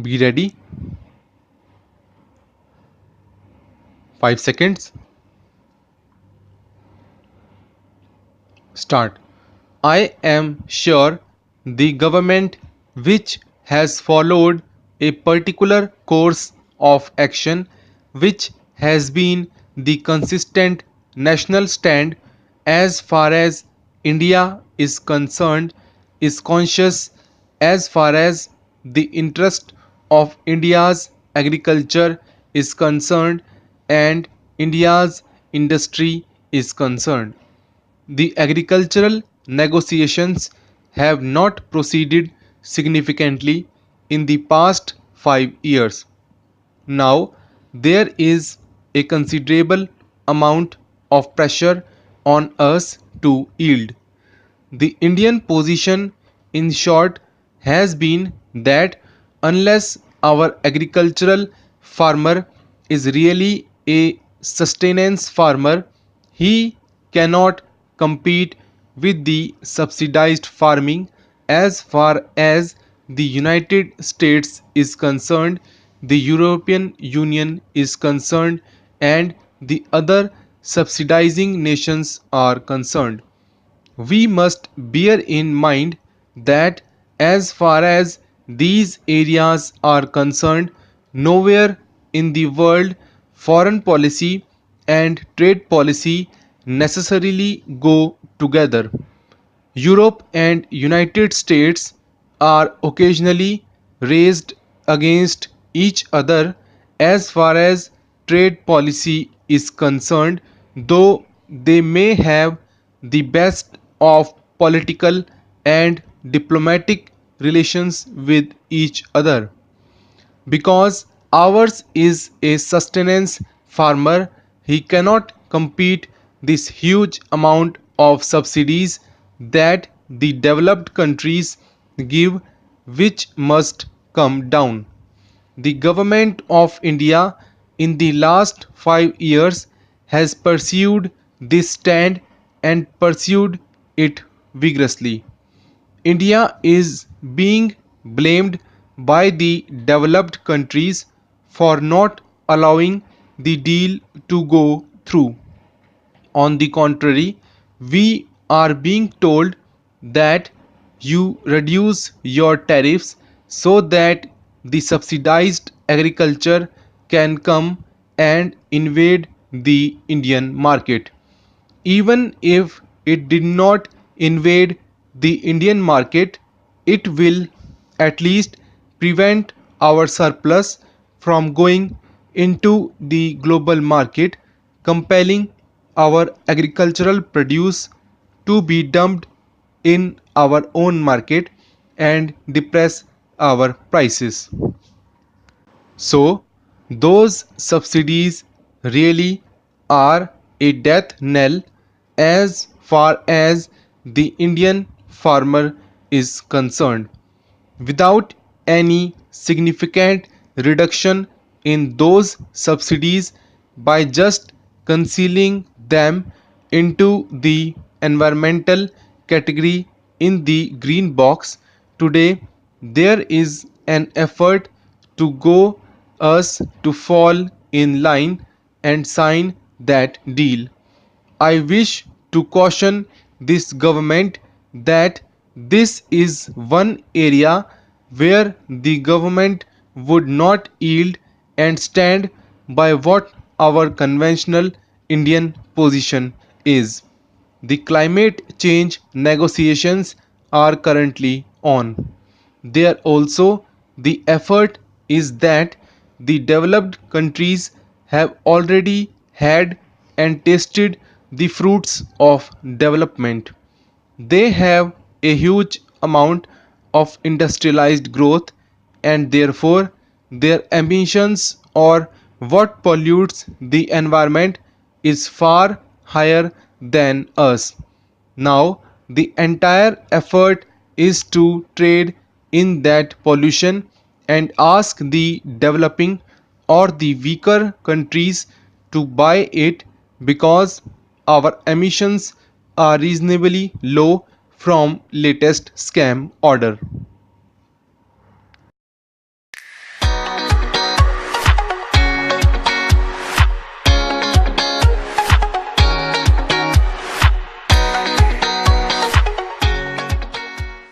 Be ready. 5 seconds. Start. I am sure the government, which has followed a particular course of action, which has been the consistent national stand as far as India is concerned, is conscious as far as the interest of India's agriculture is concerned and India's industry is concerned. The agricultural negotiations have not proceeded significantly in the past 5 years. Now, there is a considerable amount of pressure on us to yield. The Indian position, in short, has been that unless our agricultural farmer is really a sustenance farmer, he cannot compete with the subsidized farming as far as the United States is concerned, the European Union is concerned, and the other subsidizing nations are concerned. We must bear in mind that as far as these areas are concerned, nowhere in the world foreign policy and trade policy necessarily go together. Europe and United States are occasionally raised against each other as far as trade policy is concerned, though they may have the best of political and diplomatic relations with each other. Because ours is a sustenance farmer, he cannot compete this huge amount of subsidies that the developed countries give, which must come down. The government of India in the last 5 years has pursued this stand and pursued it vigorously. India is being blamed by the developed countries for not allowing the deal to go through. On the contrary, we are being told that you reduce your tariffs so that the subsidized agriculture can come and invade the Indian market. Even if it did not invade the Indian market, it will at least prevent our surplus from going into the global market, compelling our agricultural produce to be dumped in our own market and depress our prices. So, those subsidies really are a death knell as far as the Indian farmer is concerned. Without any significant reduction in those subsidies, by just concealing them into the environmental category in the green box, today there is an effort to go us to fall in line and sign that deal. I wish to caution this government that this is one area where the government would not yield and stand by what our conventional Indian position is. The climate change negotiations are currently on. There also the effort is that the developed countries have already had and tasted the fruits of development. They have a huge amount of industrialized growth and therefore their emissions or what pollutes the environment is far higher than us. Now, the entire effort is to trade in that pollution and ask the developing or the weaker countries to buy it because our emissions are reasonably low from latest scam order.